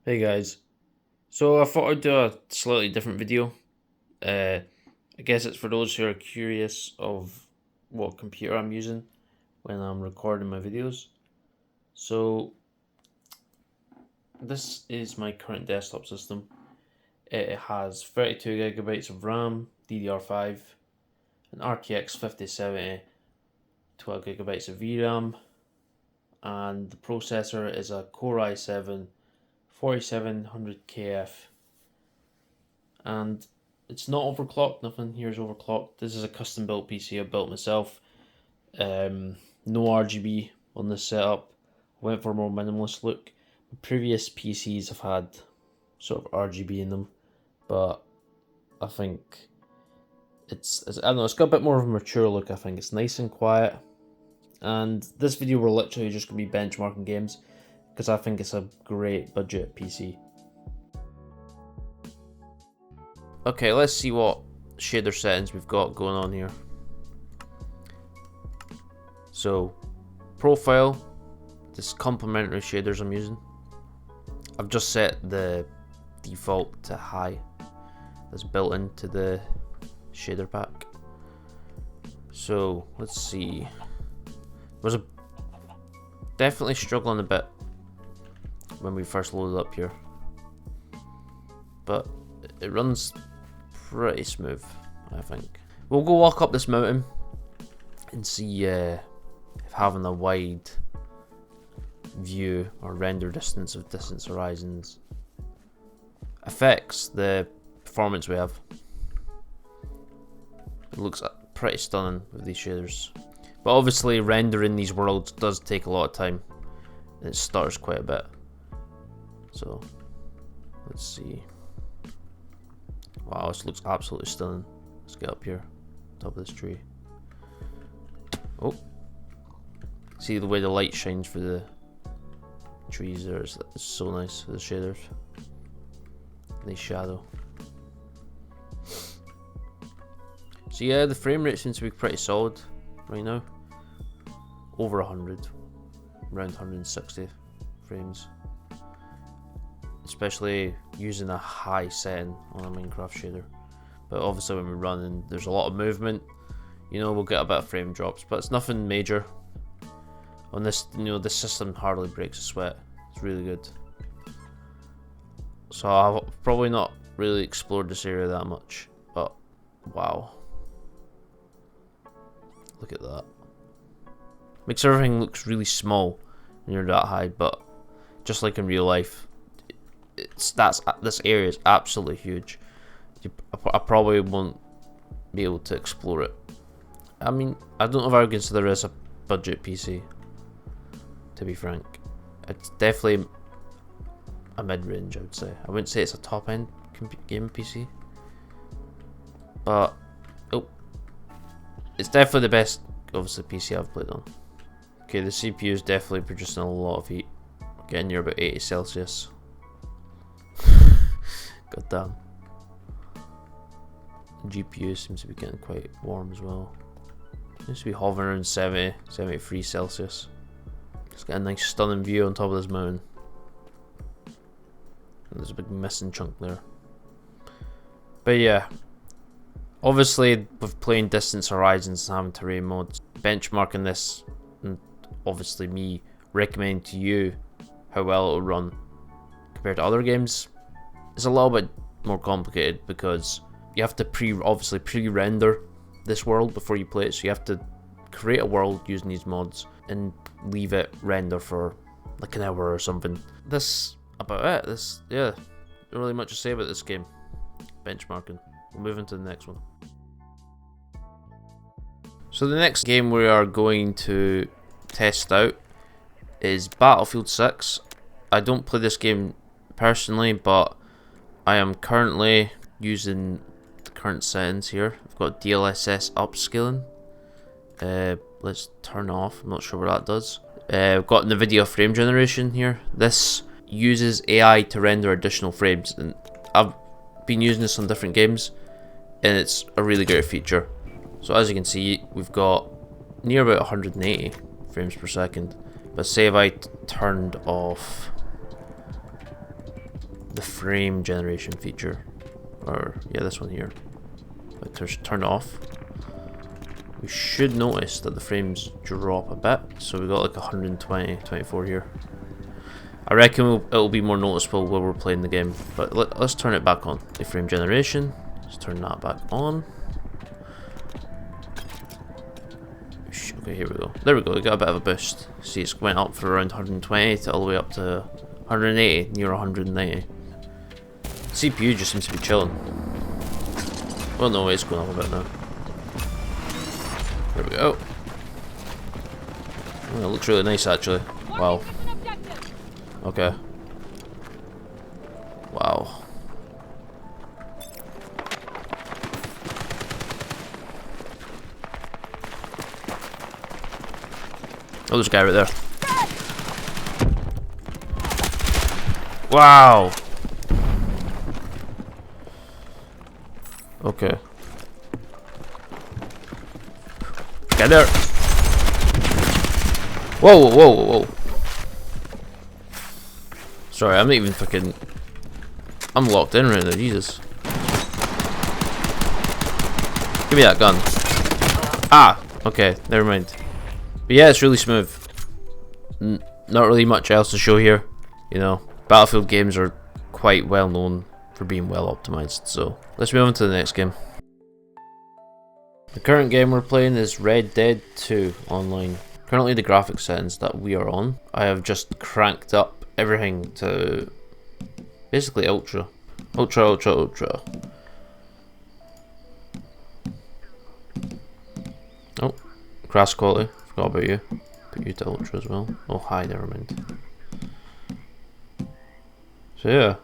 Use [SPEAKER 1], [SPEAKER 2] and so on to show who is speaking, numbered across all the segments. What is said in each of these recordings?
[SPEAKER 1] Hey guys, so I thought I'd do a slightly different video. Uh, I guess it's for those who are curious of what computer I'm using when I'm recording my videos. So this is my current desktop system. It has 32 gigabytes of RAM, DDR5, an RTX 5070, 12 gigabytes of VRAM, and the processor is a Core i7 4700KF, and it's not overclocked. Nothing here is overclocked. This is a custom built PC I built myself. No RGB on this setup. I went for a more minimalist look. Previous PCs have had sort of RGB in them, but I think it's I don't know. It's got a bit more of a mature look. I think it's nice and quiet. And this video we're literally just gonna be benchmarking games because I think it's a great budget PC. Okay, let's see what shader settings we've got going on here. So, profile, this complementary shaders I'm using. I've just set the default to high. That's built into the shader pack. So, let's see. Was definitely struggling a bit when we first loaded up here, but it runs pretty smooth, I think. We'll go walk up this mountain and see if having a wide view or render distance of distance horizons affects the performance we have. It looks pretty stunning with these shaders, but obviously rendering these worlds does take a lot of time and it stutters quite a bit. So let's see. Wow, this looks absolutely stunning. Let's get up here, top of this tree. Oh, see the way the light shines through the trees there. It's so nice, the shaders. Nice shadow. So yeah, the frame rate seems to be pretty solid right now. Over 100, around 160 frames. Especially using a high setting on a Minecraft shader. But obviously when we run and there's a lot of movement, you know, we'll get a bit of frame drops, but it's nothing major. On this, you know, this system hardly breaks a sweat. It's really good. So I've probably not really explored this area that much, but wow. Look at that. Makes everything looks really small when you're that high, but just like in real life, this area is absolutely huge. I probably won't be able to explore it. I mean, I don't know if I would consider this a budget PC, to be frank. It's definitely a mid-range, I would say. I wouldn't say it's a top-end game PC, but it's definitely the best, obviously, PC I've played on. Okay, the CPU is definitely producing a lot of heat, getting near about 80 Celsius. God damn. GPU seems to be getting quite warm as well. Seems to be hovering around 70, 73 Celsius. Just get a nice stunning view on top of this mountain. And there's a big missing chunk there. But yeah, obviously with playing Distance Horizons and having terrain mods, benchmarking this, and obviously me recommending to you how well it'll run compared to other games, it's a little bit more complicated because you have to obviously pre-render this world before you play it. So you have to create a world using these mods and leave it render for like an hour or something. That's about it. Yeah, not really much to say about this game. Benchmarking. We'll move into the next one. So the next game we are going to test out is Battlefield 6. I don't play this game personally, but I am currently using the current settings here. I've got DLSS upscaling. Let's turn off. I'm not sure what that does. I've got NVIDIA frame generation here. This uses AI to render additional frames, and I've been using this on different games, and it's a really great feature. So as you can see, we've got near about 180 frames per second. But say if I turned off the frame generation feature, or yeah, this one here. Let's turn it off. We should notice that the frames drop a bit, so we got like 120, 24 here. I reckon it'll be more noticeable while we're playing the game, but let's turn it back on. The frame generation, let's turn that back on. Okay, here we go. There we go, we got a bit of a boost. See, it's went up from around 120 to all the way up to 180, near 190. CPU just seems to be chilling. Well, no, it's going up a bit now. There we go. Oh, it looks really nice, actually. Wow. Okay. Wow. Oh, there's a guy right there. Wow. Okay. Get there. Whoa, whoa, whoa, whoa. Sorry, I'm not even fucking... I'm locked in right now, Jesus. Give me that gun. Ah! Okay, never mind. But yeah, it's really smooth. Not really much else to show here. You know, Battlefield games are quite well known for being well optimized, so let's move on to the next game. The current game we're playing is Red Dead 2 Online. Currently the graphics settings that we are on, I have just cranked up everything to basically ultra. Ultra. Oh, crash quality, forgot about you. Put you to ultra as well. Oh hi, never mind. So yeah,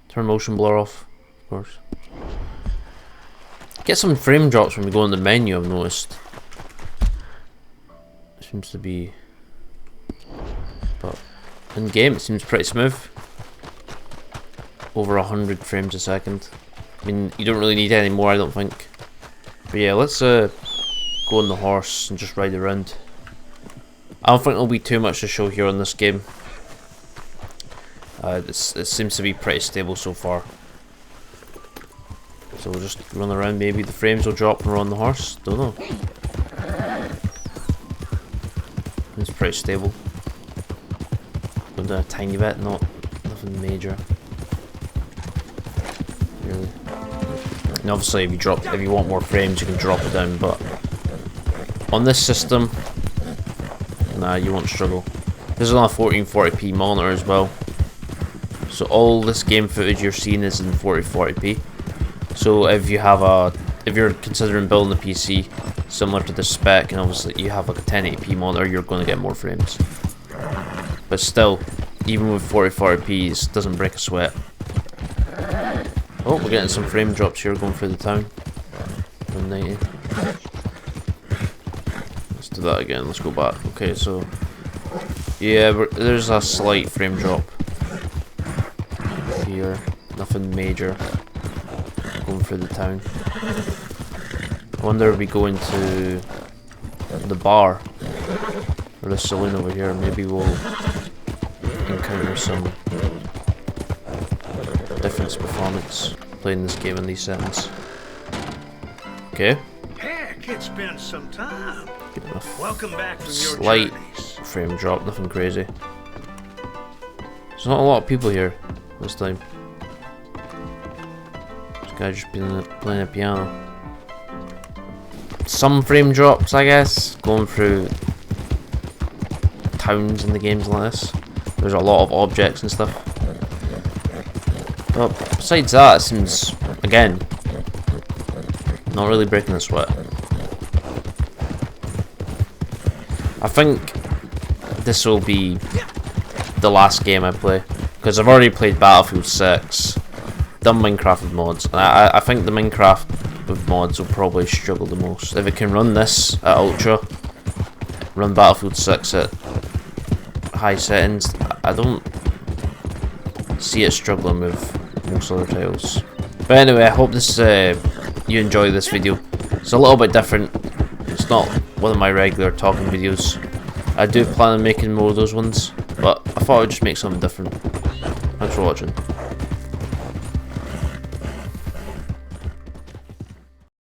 [SPEAKER 1] turn motion blur off, of course. Get some frame drops when we go in the menu, I've noticed. Seems to be, but in game it seems pretty smooth. Over 100 frames a second. I mean, you don't really need any more, I don't think. But yeah, let's go on the horse and just ride around. I don't think there'll be too much to show here on this game. It seems to be pretty stable so far. So we'll just run around, maybe the frames will drop when we're on the horse, don't know. It's pretty stable. Going down a tiny bit, nothing major. Really. And obviously if you want more frames you can drop it down, but on this system, nah, you won't struggle. This is on a 1440p monitor as well. So all this game footage you're seeing is in 1440p. So if you're considering building a PC similar to the Spec, and obviously you have like a 1080p monitor, you're going to get more frames. But still, even with 1440p, it doesn't break a sweat. Oh, we're getting some frame drops here going through the town. 190. Let's do that again. Let's go back. Okay, so yeah, there's a slight frame drop here. Nothing major. Going through the town. I wonder if we go into the bar or the saloon over here. Maybe we'll encounter some difference performance playing this game in these settings. Okay.
[SPEAKER 2] Heck, it's been some time. Welcome back from your
[SPEAKER 1] slight
[SPEAKER 2] journeys.
[SPEAKER 1] Frame drop, nothing crazy. There's not a lot of people here this time. This guy just playing a piano. Some frame drops, I guess, going through towns in the games like this. There's a lot of objects and stuff. But besides that, it seems, again, not really breaking a sweat. I think this will be the last game I play, because I've already played Battlefield 6, done Minecraft with mods, and I think the Minecraft with mods will probably struggle the most. If it can run this at Ultra, run Battlefield 6 at high settings, I don't see it struggling with most other titles. But anyway, I hope this you enjoy this video. It's a little bit different. It's not one of my regular talking videos. I do plan on making more of those ones, but I thought I'd just make something different. Thanks for watching.